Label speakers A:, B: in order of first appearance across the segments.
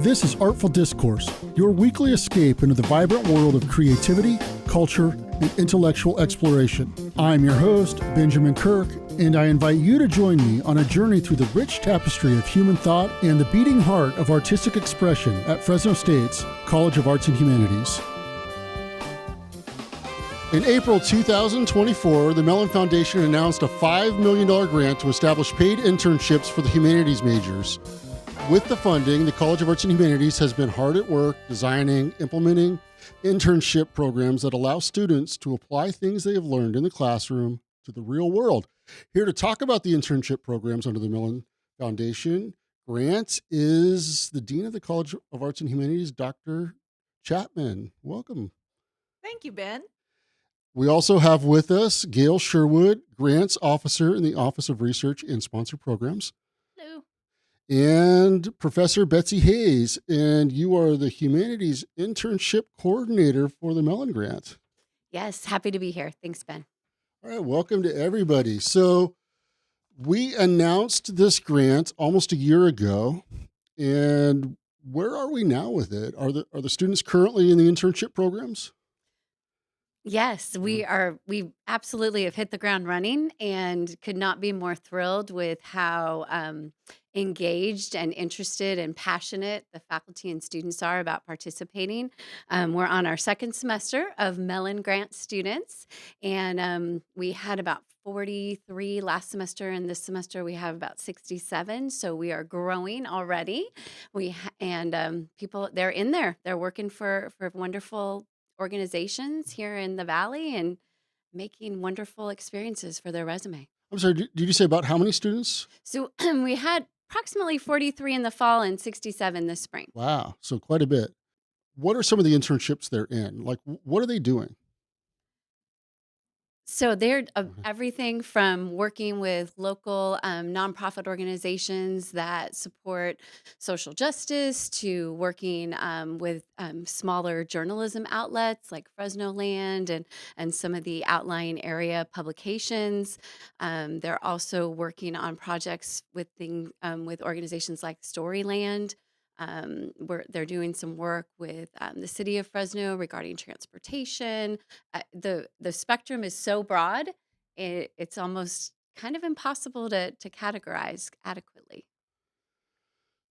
A: This is Artful Discourse, your weekly escape into the vibrant world of creativity, culture, and intellectual exploration. I'm your host, Benjamin Kirk, and I invite you to join me on a journey through the rich tapestry of human thought and the beating heart of artistic expression at Fresno State's College of Arts and Humanities. In April 2024, the Mellon Foundation announced a $5 million grant to establish paid internships for the humanities majors. With the funding, the College of Arts and Humanities has been hard at work designing, implementing internship programs that allow students to apply things they have learned in the classroom to the real world. Here to talk about the internship programs under the Mellon Foundation grant is the Dean of the College of Arts and Humanities, Dr. Chapman. Welcome.
B: Thank you, Ben.
A: We also have with us Gail Sherwood, Grants Officer in the Office of Research and Sponsored Programs.
B: Hello.
A: And Professor Betsy Hayes, and you are the Humanities Internship Coordinator for the Mellon Grant.
C: Yes, happy to be here. Thanks, Ben.
A: All right, welcome to everybody. So we announced this grant almost a year ago, and where are we now with it? Are the students currently in the internship programs?
C: Yes, we absolutely have hit the ground running and could not be more thrilled with how engaged and interested and passionate the faculty and students are about participating. We're on our second semester of Mellon Grant students, and we had about 43 last semester, and this semester we have about 67. So we are growing already. People, they're in there. They're working for wonderful organizations here in the Valley and making wonderful experiences for their resume.
A: I'm sorry, did you say about how many students?
C: So we had approximately 43 in the fall and 67 this spring.
A: Wow, so quite a bit. What are some of the internships they're in? Like, what are they doing?
C: So they're everything from working with local nonprofit organizations that support social justice to working with smaller journalism outlets like Fresno and some of the outlying area publications. They're also working on projects with organizations like Storyland. They're doing some work with the city of Fresno regarding transportation. The spectrum is so broad, it's almost kind of impossible to categorize adequately.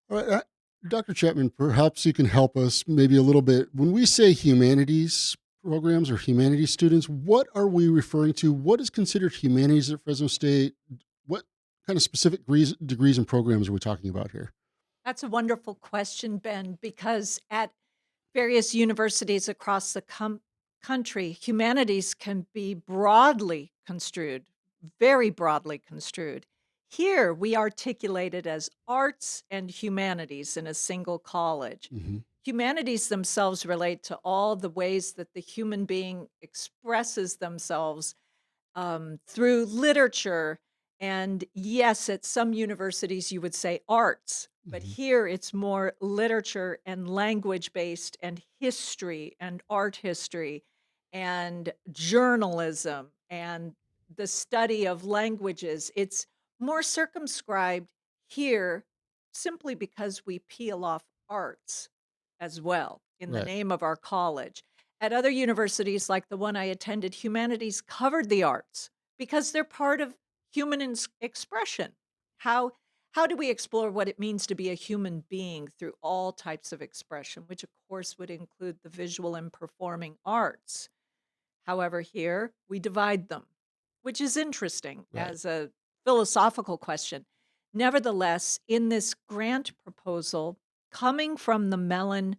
A: All right, Dr. Chapman, perhaps you can help us maybe a little bit. When we say humanities programs or humanities students, what are we referring to? What is considered humanities at Fresno State? What kind of specific degrees and programs are we talking about here?
B: That's a wonderful question, Ben, because at various universities across the country, humanities can be broadly construed, very broadly construed. Here, we articulate it as arts and humanities in a single college.
A: Mm-hmm.
B: Humanities themselves relate to all the ways that the human being expresses themselves through literature. And yes, at some universities you would say arts, but here it's more literature and language based and history and art history and journalism and the study of languages. It's more circumscribed here simply because we peel off arts as well in the
A: Right.
B: name of our college. At other universities, like the one I attended, humanities covered the arts because they're part of human expression. How do we explore what it means to be a human being through all types of expression, which of course would include the visual and performing arts? However, here we divide them, which is interesting
A: Right.
B: as a philosophical question. Nevertheless, in this grant proposal coming from the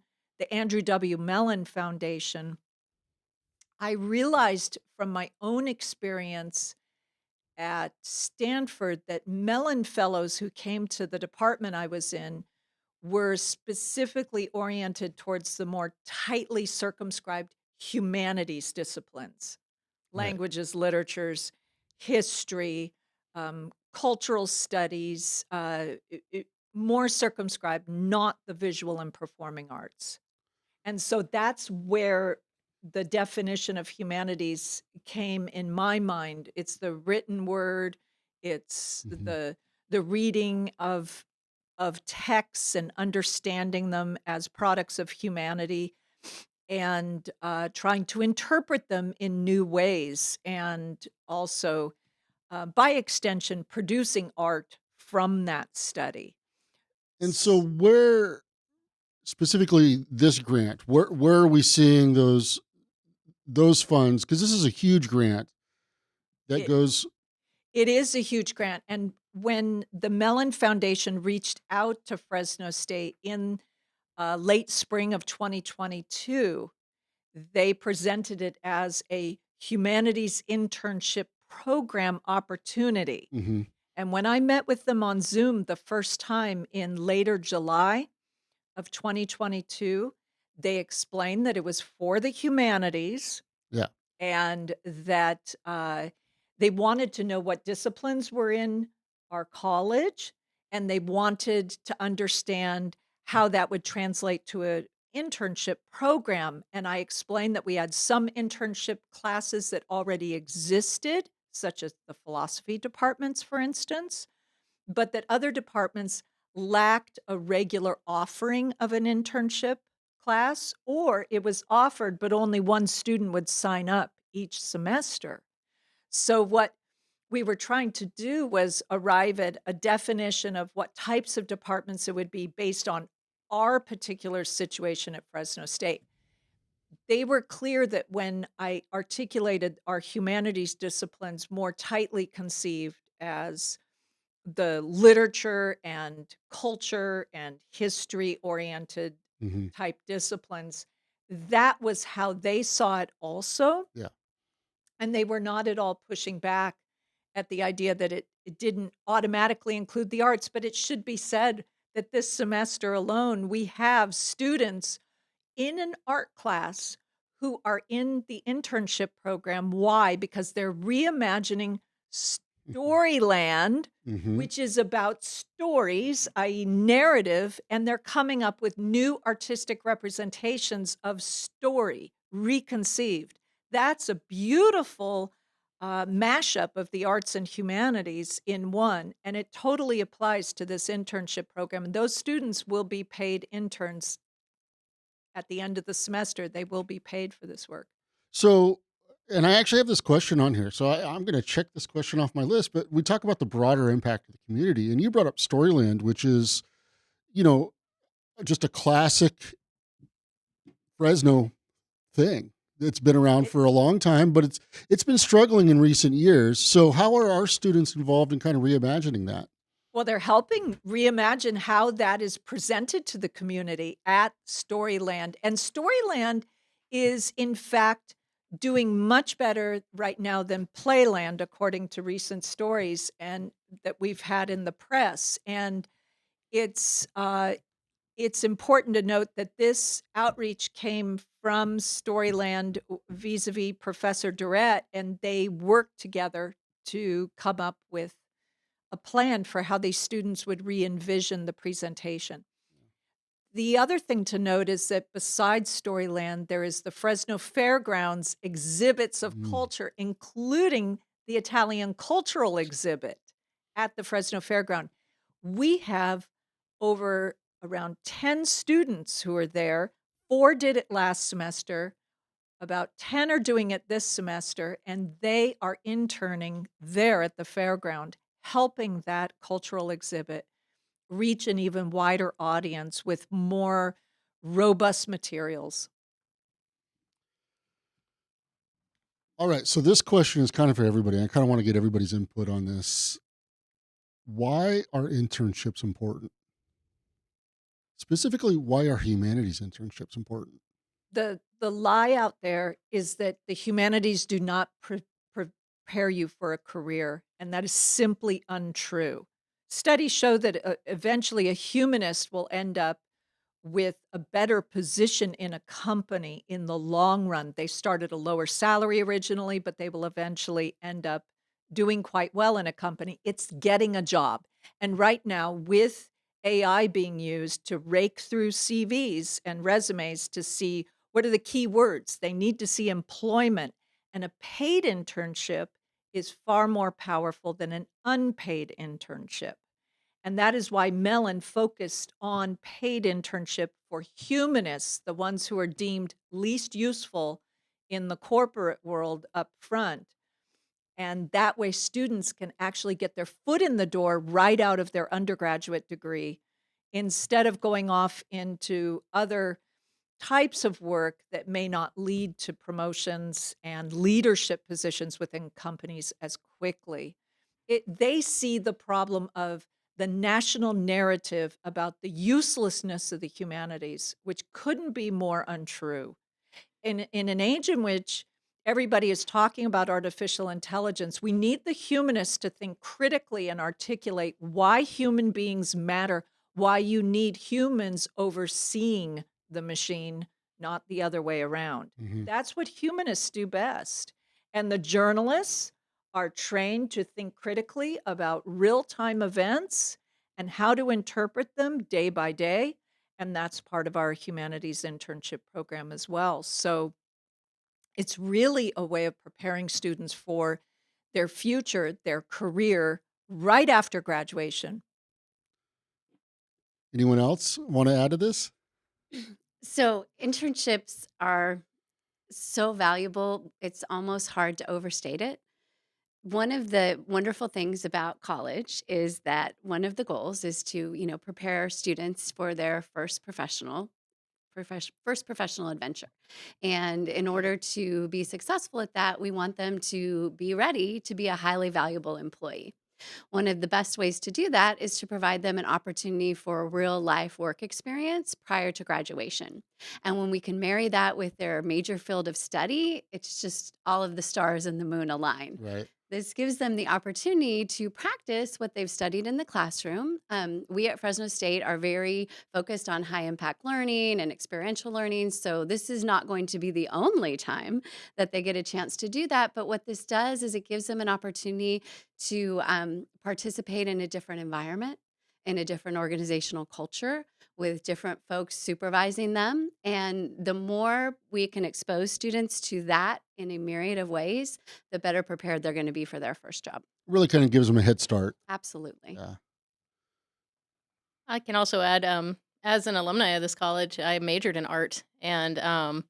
B: Andrew W. Mellon Foundation, I realized from my own experience at Stanford that Mellon fellows who came to the department I was in were specifically oriented towards the more tightly circumscribed humanities disciplines,
A: Right.
B: languages, literatures, history, cultural studies, more circumscribed, not the visual and performing arts. And so that's where the definition of humanities came in my mind. It's the written word, it's
A: Mhm.
B: the reading of of texts and understanding them as products of humanity and trying to interpret them in new ways, and also, by extension, producing art from that study.
A: And so,
B: S-
A: where specifically this grant, where are we seeing those funds? Because this is a huge grant that
B: It,
A: goes.
B: it is a huge grant. And when the Mellon Foundation reached out to Fresno State in late spring of 2022, they presented it as a humanities internship program opportunity.
A: Mhm.
B: And when I met with them on Zoom the first time in later July of 2022, they explained that it was for the humanities
A: Yeah.
B: and that they wanted to know what disciplines were in our college, and they wanted to understand how that would translate to an internship program. And I explained that we had some internship classes that already existed, such as the philosophy departments, for instance, but that other departments lacked a regular offering of an internship class, or it was offered, but only one student would sign up each semester. So, what we were trying to do was arrive at a definition of what types of departments it would be based on our particular situation at Fresno State. They were clear that when I articulated our humanities disciplines more tightly conceived as the literature and culture and history oriented
A: Mhm.
B: type disciplines, that was how they saw it also.
A: Yeah.
B: And they were not at all pushing back at the idea that it didn't automatically include the arts. But it should be said that this semester alone, we have students in an art class who are in the internship program. Why? Because they're reimagining Storyland,
A: Mhm.
B: which is about stories, i.e., narrative, and they're coming up with new artistic representations of story, reconceived. That's a beautiful mashup of the arts and humanities in one, and it totally applies to this internship program. And those students will be paid interns at the end of the semester. They will be paid for this work.
A: So, and I actually have this question on here, so I'm going to check this question off my list. But we talk about the broader impact of the community, and you brought up Storyland, which is, you know, just a classic Fresno thing. It's been around
B: It,
A: for a long time, but it's been struggling in recent years. So, how are our students involved in kind of reimagining that?
B: well, they're helping reimagine how that is presented to the community at Storyland. And Storyland is, in fact, doing much better right now than Playland, according to recent stories and that we've had in the press. And it's it's important to note that this outreach came from Storyland vis-a-vis Professor Durrett, and they worked together to come up with a plan for how these students would re-envision the presentation. The other thing to note is that besides Storyland, there is the Fresno Fairgrounds exhibits of
A: Mm.
B: culture, including the Italian cultural exhibit at the Fresno Fairground. We have over around 10 students who are there. 4 did it last semester. About 10 are doing it this semester, and they are interning there at the fairground, helping that cultural exhibit reach an even wider audience with more robust materials.
A: All right. So, this question is kind of for everybody. I kind of want to get everybody's input on this. Why are internships important? Specifically, why are humanities internships important?
B: The lie out there is that the humanities do not prepare you for a career, and that is simply untrue. Studies show that eventually a humanist will end up with a better position in a company in the long run. They start at a lower salary originally, but they will eventually end up doing quite well in a company. It's getting a job. And right now, with AI being used to rake through CVs and resumes to see what are the key words, they need to see employment. And a paid internship is far more powerful than an unpaid internship. And that is why Mellon focused on paid internship for humanists, the ones who are deemed least useful in the corporate world up front. And that way, students can actually get their foot in the door right out of their undergraduate degree instead of going off into other types of work that may not lead to promotions and leadership positions within companies as quickly. They see the problem of the national narrative about the uselessness of the humanities, which couldn't be more untrue. In an age in which everybody is talking about artificial intelligence, we need the humanists to think critically and articulate why human beings matter, why you need humans overseeing the machine, not the other way around.
A: Hmm.
B: That's what humanists do best. And the journalists are trained to think critically about real time events and how to interpret them day by day. And that's part of our humanities internship program as well. So it's really a way of preparing students for their future, their career right after graduation.
A: Anyone else want to add to this?
C: So internships are so valuable, it's almost hard to overstate it. One of the wonderful things about college is that one of the goals is to, prepare students for their first professional adventure. And in order to be successful at that, we want them to be ready to be a highly valuable employee. One of the best ways to do that is to provide them an opportunity for a real life work experience prior to graduation. And when we can marry that with their major field of study, it's just all of the stars and the moon align.
A: Right.
C: This gives them the opportunity to practice what they've studied in the classroom. We at Fresno State are very focused on high impact learning and experiential learning. So, this is not going to be the only time that they get a chance to do that. But what this does is it gives them an opportunity to participate in a different environment, in a different organizational culture with different folks supervising them. And the more we can expose students to that in a myriad of ways, the better prepared they're going to be for their first job.
A: Really kind of gives them a head start.
C: Absolutely.
A: Yeah.
D: I can also add, as an alumni of this college, I majored in art, and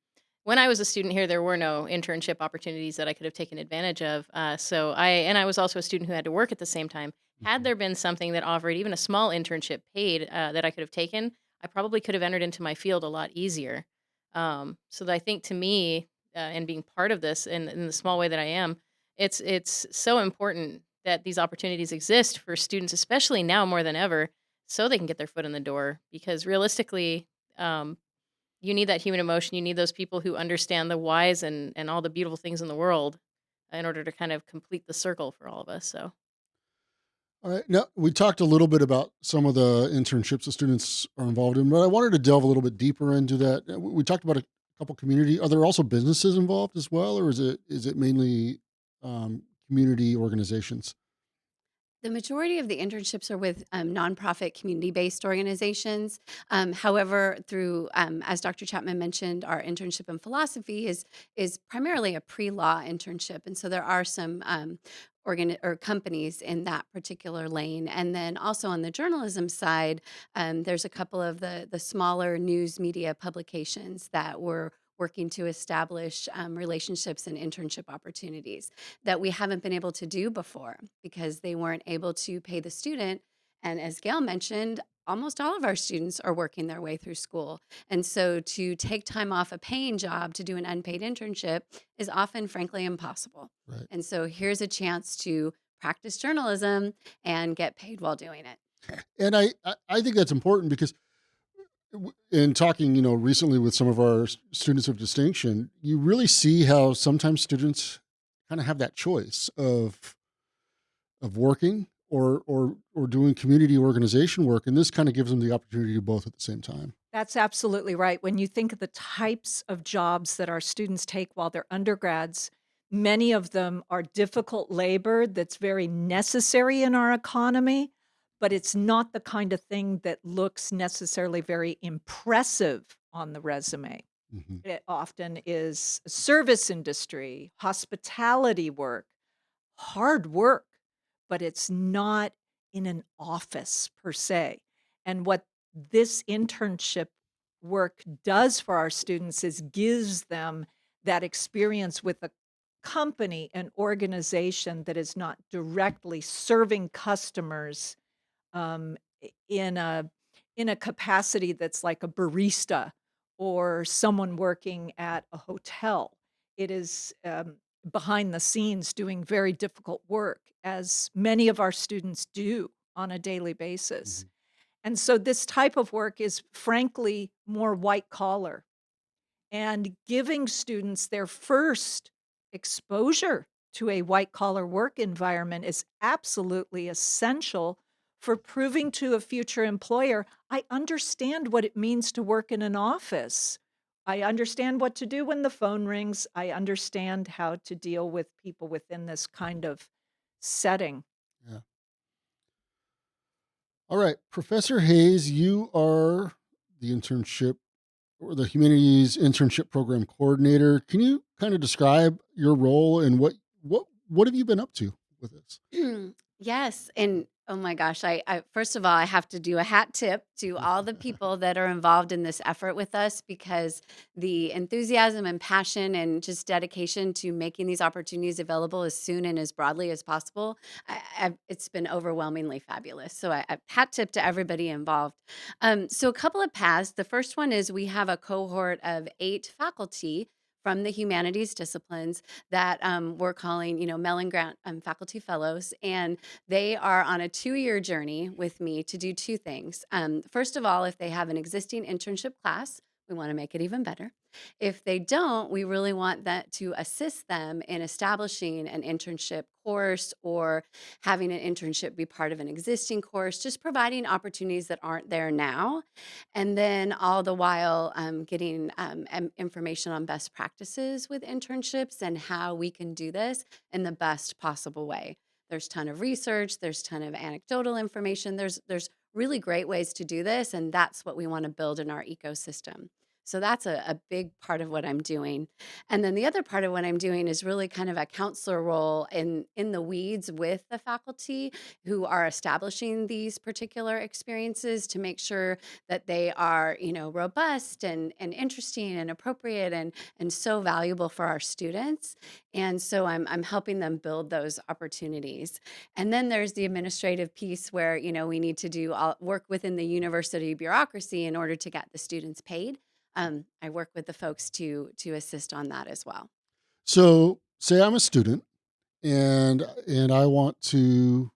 D: when I was a student here, there were no internship opportunities that I could have taken advantage of. I was also a student who had to work at the same time. Had
A: Mhm.
D: there been something that offered even a small internship paid that I could have taken, I probably could have entered into my field a lot easier. So that I think to me, and being part of this in the small way that I am, it's so important that these opportunities exist for students, especially now more than ever, so they can get their foot in the door. Because realistically, um, you need that human emotion. You need those people who understand the whys and all the beautiful things in the world in order to kind of complete the circle for all of us. So,
A: All right. Now, we talked a little bit about some of the internships the students are involved in, but I wanted to delve a little bit deeper into that. We talked about a couple community. Are there also businesses involved as well, or is it mainly community organizations?
C: The majority of the internships are with nonprofit community based organizations. However, through, as Dr. Chapman mentioned, our internship in philosophy is primarily a pre law internship. And so there are some or companies in that particular lane. And then also on the journalism side, there's a couple of the smaller news media publications that were working to establish relationships and internship opportunities that we haven't been able to do before because they weren't able to pay the student. And as Gail mentioned, almost all of our students are working their way through school. And so to take time off a paying job to do an unpaid internship is often, frankly, impossible.
A: Right.
C: And so here's a chance to practice journalism and get paid while doing it.
A: And I think that's important because in talking, recently with some of our students of distinction, you really see how sometimes students kind of have that choice of working or doing community organization work, and this kind of gives them the opportunity to do both at the same time.
B: That's absolutely right. When you think of the types of jobs that our students take while they're undergrads, many of them are difficult labor that's very necessary in our economy, but it's not the kind of thing that looks necessarily very impressive on the resume.
A: Hmm.
B: It often is service industry, hospitality work, hard work, but it's not in an office per se. And what this internship work does for our students is gives them that experience with a company, an organization that is not directly serving customers in a capacity that's like a barista or someone working at a hotel. It is behind the scenes doing very difficult work, as many of our students do on a daily basis.
A: Mhm.
B: And so this type of work is frankly more white collar, and giving students their first exposure to a white collar work environment is absolutely essential for proving to a future employer, I understand what it means to work in an office. I understand what to do when the phone rings. I understand how to deal with people within this kind of setting.
A: Yeah. All right, Professor Hayes, you are the internship or the Humanities Internship Program Coordinator. Can you kind of describe your role and what have you been up to with this?
C: Yes, and oh my gosh, I first of all, I have to do a hat tip to all the people that are involved in this effort with us, because the enthusiasm and passion and just dedication to making these opportunities available as soon and as broadly as possible, it's been overwhelmingly fabulous. So I hat tip to everybody involved. So a couple of paths. The first one is we have a cohort of 8 faculty from the humanities disciplines that we're calling, Mellon Grant Faculty Fellows, and they are on a 2-year journey with me to do 2 things. First of all, if they have an existing internship class, we want to make it even better. If they don't, we really want that to assist them in establishing an internship course or having an internship be part of an existing course, just providing opportunities that aren't there now. And then all the while getting information on best practices with internships and how we can do this in the best possible way. There's ton of research, there's ton of anecdotal information. There's really great ways to do this, and that's what we want to build in our ecosystem. So that's a big part of what I'm doing. And then the other part of what I'm doing is really kind of a counselor role in the weeds with the faculty who are establishing these particular experiences to make sure that they are, robust and interesting and appropriate and so valuable for our students. And so I'm helping them build those opportunities. And then there's the administrative piece where, we need to do all work within the university bureaucracy in order to get the students paid. I work with the folks to assist on that as well.
A: So, say I'm a student and I want to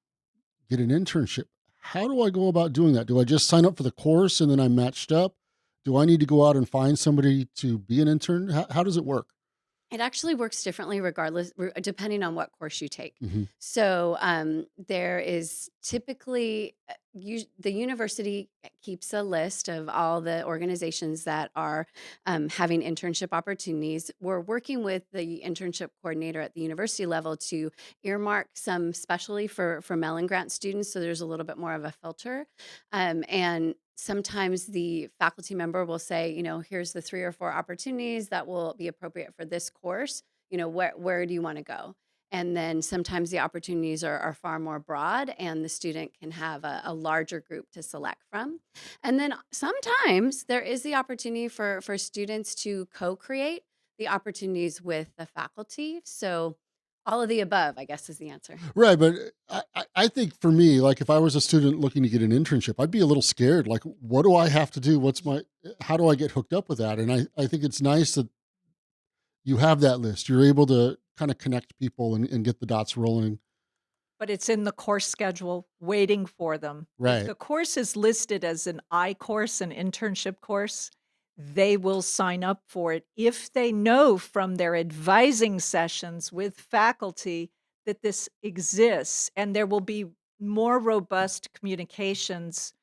A: get an internship. How do I go about doing that? Do I just sign up for the course and then I'm matched up? Do I need to go out and find somebody to be an intern? How does it work?
C: It actually works differently regardless, depending on what course you take.
A: Hmm.
C: So there is typically the university keeps a list of all the organizations that are having internship opportunities. We're working with the internship coordinator at the university level to earmark some specially for Mellon Grant students. So there's a little bit more of a filter, and sometimes the faculty member will say, here's the 3 or 4 opportunities that will be appropriate for this course. Where do you want to go? And then sometimes the opportunities are far more broad, and the student can have a larger group to select from. And then sometimes there is the opportunity for students to co-create the opportunities with the faculty. So all of the above, I guess, is the answer.
A: Right, but I think for me, like if I was a student looking to get an internship, I'd be a little scared. Like, what do I have to do? How do I get hooked up with that? And I think it's nice that you have that list. You're able to kind of connect people and get the dots rolling.
B: But it's in the course schedule waiting for them. If
A: Right.
B: the course is listed as an I course, an internship course, they will sign up for it if they know from their advising sessions with faculty that this exists, and there will be more robust communications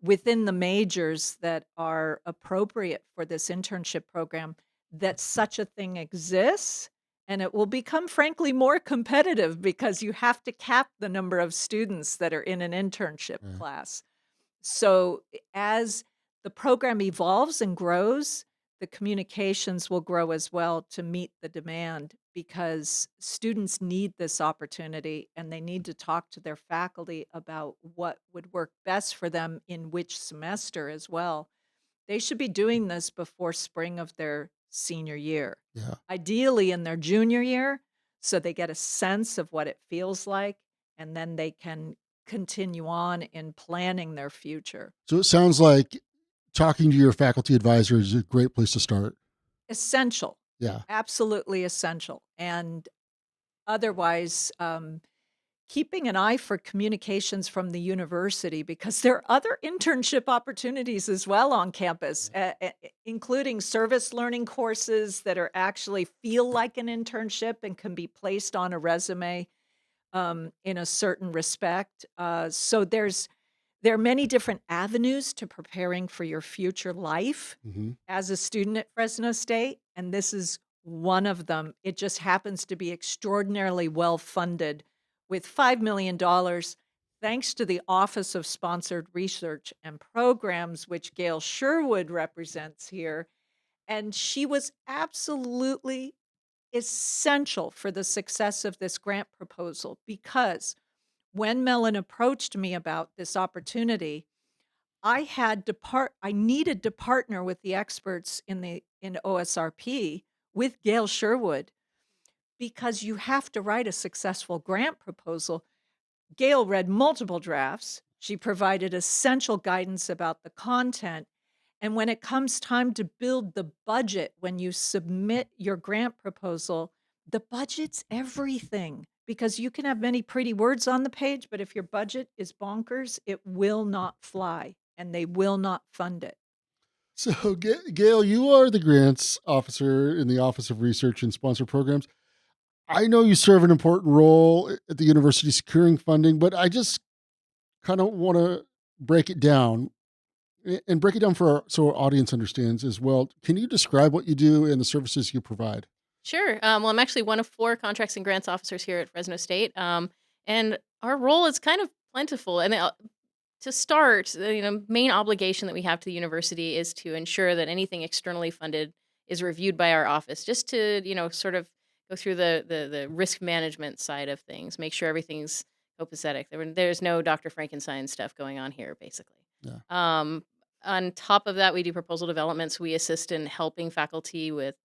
B: within the majors that are appropriate for this internship program, that such a thing exists, and it will become frankly more competitive because you have to cap the number of students that are in an internship
A: Right.
B: class. So as the program evolves and grows, the communications will grow as well to meet the demand. because students need this opportunity and they need to talk to their faculty about what would work best for them in which semester as well. They should be doing this before spring of their senior year,
A: Yeah.
B: ideally in their junior year, so they get a sense of what it feels like, and then they can continue on in planning their future.
A: So it sounds like talking to your faculty advisor is a great place to start.
B: Essential,
A: Yeah.
B: absolutely essential. And otherwise, keeping an eye for communications from the university because there are other internship opportunities as well on campus, including service learning courses that are actually feel like an internship and can be placed on a resume in a certain respect. So there are many different avenues to preparing for your future life
A: Hmm.
B: as a student at Fresno State, and this is one of them. It just happens to be extraordinarily well funded with $5 million, thanks to the Office of Sponsored Research and Programs, which Gail Sherwood represents here. And she was absolutely essential for the success of this grant proposal because when Mellon approached me about this opportunity, I needed to partner with the experts in OSRP with Gail Sherwood because you have to write a successful grant proposal. Gail read multiple drafts. She provided essential guidance about the content. And when it comes time to build the budget, when you submit your grant proposal, the budget's everything because you can have many pretty words on the page, but if your budget is bonkers, it will not fly and they will not fund it.
A: So, Gail, you are the grants officer in the Office of Research and Sponsor Programs. I know you serve an important role at the university securing funding, but I just kind of want to break it down and break it down for so our audience understands as well. Can you describe what you do and the services you provide?
D: Sure. Well, I'm actually one of 4 contracts and grants officers here at Fresno State, and our role is kind of plentiful. And to start, the main obligation that we have to the university is to ensure that anything externally funded is reviewed by our office, just to sort of go through the risk management side of things, make sure everything's copacetic. There's no Dr. Frankenstein stuff going on here, basically.
A: Yeah.
D: On top of that, we do proposal developments. We assist in helping faculty with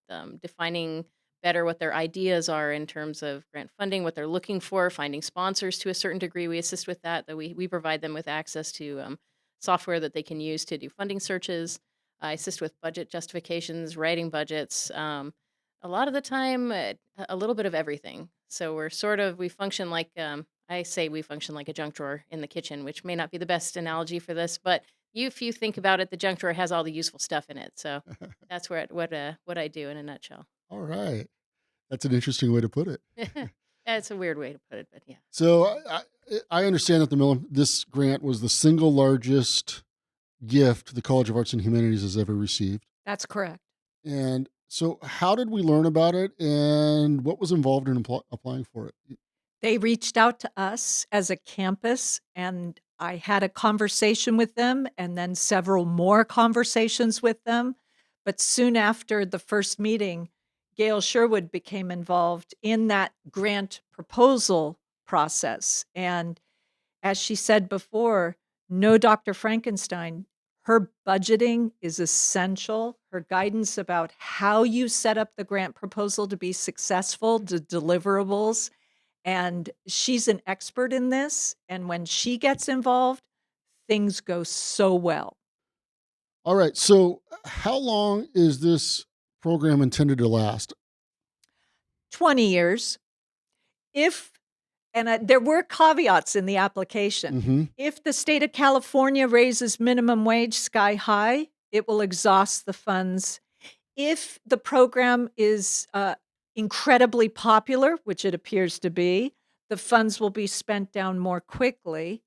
D: defining better what their ideas are in terms of grant funding, what they're looking for, finding sponsors to a certain degree. We assist with that. That we provide them with access to software that they can use to do funding searches. I assist with budget justifications, writing budgets. A lot of the time, a little bit of everything. So we function like I say we function like a junk drawer in the kitchen, which may not be the best analogy for this, but if you think about it, the junk drawer has all the useful stuff in it. So that's what I do in a nutshell.
A: All right. That's an interesting way to put it.
D: It's a weird way to put it, but yeah.
A: So I understand that this grant was the single largest gift the College of Arts and Humanities has ever received.
B: That's correct.
A: And so how did we learn about it and what was involved in applying for it?
B: They reached out to us as a campus, and I had a conversation with them and then several more conversations with them. But soon after the first meeting, Gail Sherwood became involved in that grant proposal process. And as she said before, no Dr. Frankenstein. Her budgeting is essential. Her guidance about how you set up the grant proposal to be successful, the deliverables, and she's an expert in this, and when she gets involved, things go so well.
A: All right. So how long is this program intended to last?
B: 20 years. If and there were caveats in the application.
A: Mm-hmm.
B: If the state of California raises minimum wage sky high, it will exhaust the funds. If the program is incredibly popular, which it appears to be, the funds will be spent down more quickly.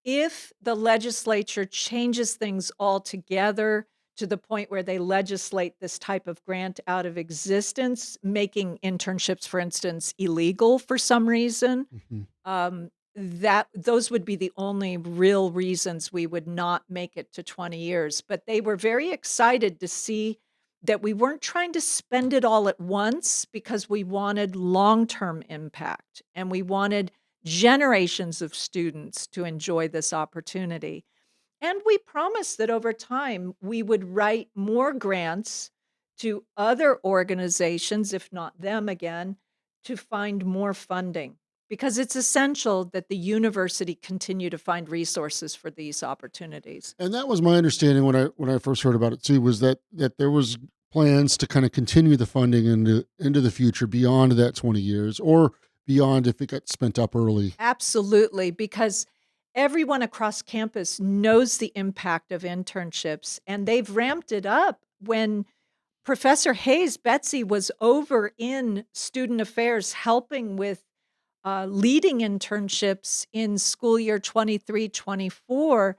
B: If the legislature changes things altogether to the point where they legislate this type of grant out of existence, making internships, for instance, illegal for some reason,
A: Mm-hmm.
B: that those would be the only real reasons we would not make it to 20 years. But they were very excited to see that we weren't trying to spend it all at once because we wanted long-term impact and we wanted generations of students to enjoy this opportunity. And we promised that over time we would write more grants to other organizations, if not them again, to find more funding because it's essential that the university continue to find resources for these opportunities.
A: And that was my understanding when I first heard about it too, was that there was plans to kind of continue the funding into the future beyond that 20 years or beyond if it got spent up early.
B: Absolutely, because everyone across campus knows the impact of internships, and they've ramped it up. When Professor Hayes, Betsy, was over in student affairs helping with leading internships in school year 23-24,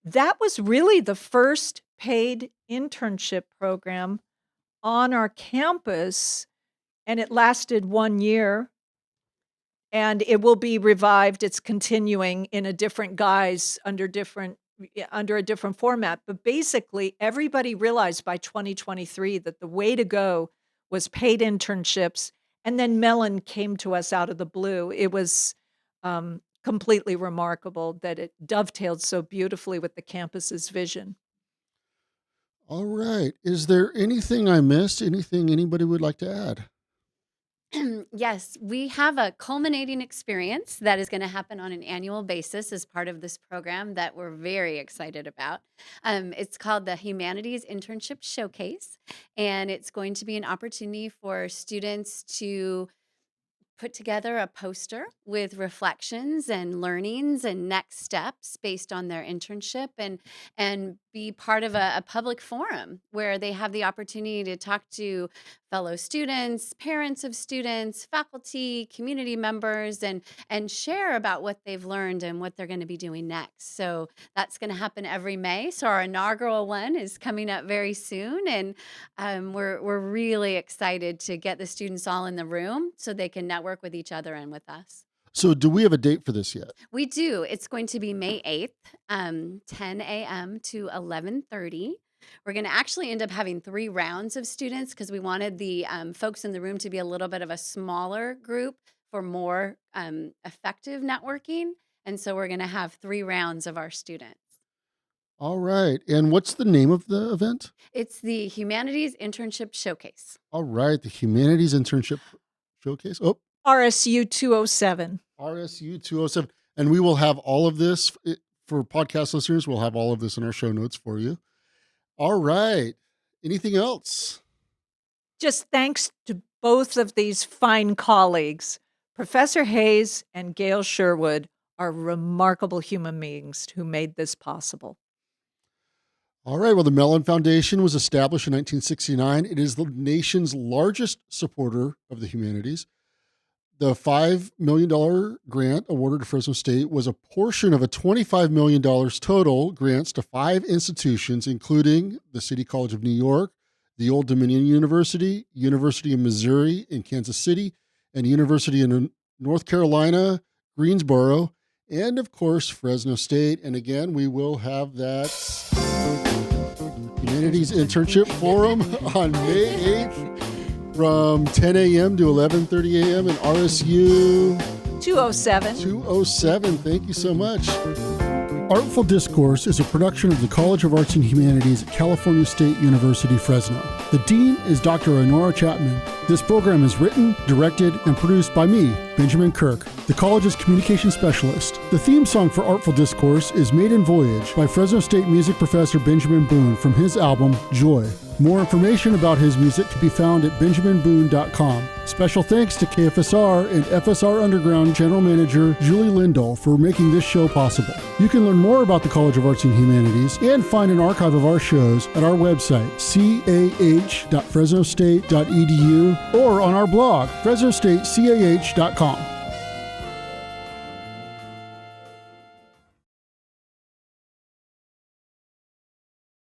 B: that was really the first paid internship program on our campus, and it lasted 1 year. And it will be revived. It's continuing in a different guise under a different format. But basically, everybody realized by 2023 that the way to go was paid internships. And then Mellon came to us out of the blue. It was completely remarkable that it dovetailed so beautifully with the campus's vision.
A: All right. Is there anything I missed? Anything anybody would like to add?
C: Yes, we have a culminating experience that is going to happen on an annual basis as part of this program that we're very excited about. It's called the Humanities Internship Showcase, and it's going to be an opportunity for students to put together a poster with reflections and learnings and next steps based on their internship and be part of a public forum where they have the opportunity to talk to fellow students, parents of students, faculty, community members, and share about what they've learned and what they're going to be doing next. So that's going to happen every May. So our inaugural one is coming up very soon, and we're really excited to get the students all in the room so they can network with each other and with us.
A: So do we have a date for this yet?
C: We do. It's going to be May 8th, 10 a.m. to 11:30. We're going to actually end up having 3 rounds of students because we wanted the folks in the room to be a little bit of a smaller group for more effective networking. And so we're going to have 3 rounds of our students.
A: All right. And what's the name of the event?
C: It's the Humanities Internship Showcase.
A: All right. The Humanities Internship Showcase. Oh,
B: RSU 207.
A: RSU 207. And we will have all of this for podcast listeners. We'll have all of this in our show notes for you. All right. Anything else?
B: Just thanks to both of these fine colleagues. Professor Hayes and Gail Sherwood are remarkable human beings who made this possible.
A: All right. Well, the Mellon Foundation was established in 1969. It is the nation's largest supporter of the humanities. The $5 million grant awarded to Fresno State was a portion of a $25 million total grants to 5 institutions, including the City College of New York, the Old Dominion University, University of Missouri in Kansas City, and University in North Carolina, Greensboro, and of course, Fresno State. And again, we will have that Humanities Internship Forum on May 8th. From 10 a.m. to 11:30 a.m. in RSU
B: 207.
A: 207. Thank you so much. Artful Discourse is a production of the College of Arts and Humanities at California State University, Fresno. The Dean is Dr. Honora Chapman. This program is written, directed, and produced by me, Benjamin Kirk, the college's communication specialist. The theme song for Artful Discourse is Maiden Voyage by Fresno State music professor Benjamin Boone from his album, Joy. More information about his music can be found at benjaminboone.com. Special thanks to KFSR and FSR Underground General Manager Julie Lindahl for making this show possible. You can learn more about the College of Arts and Humanities and find an archive of our shows at our website, cah.fresnostate.edu, or on our blog, fresnostatecah.com.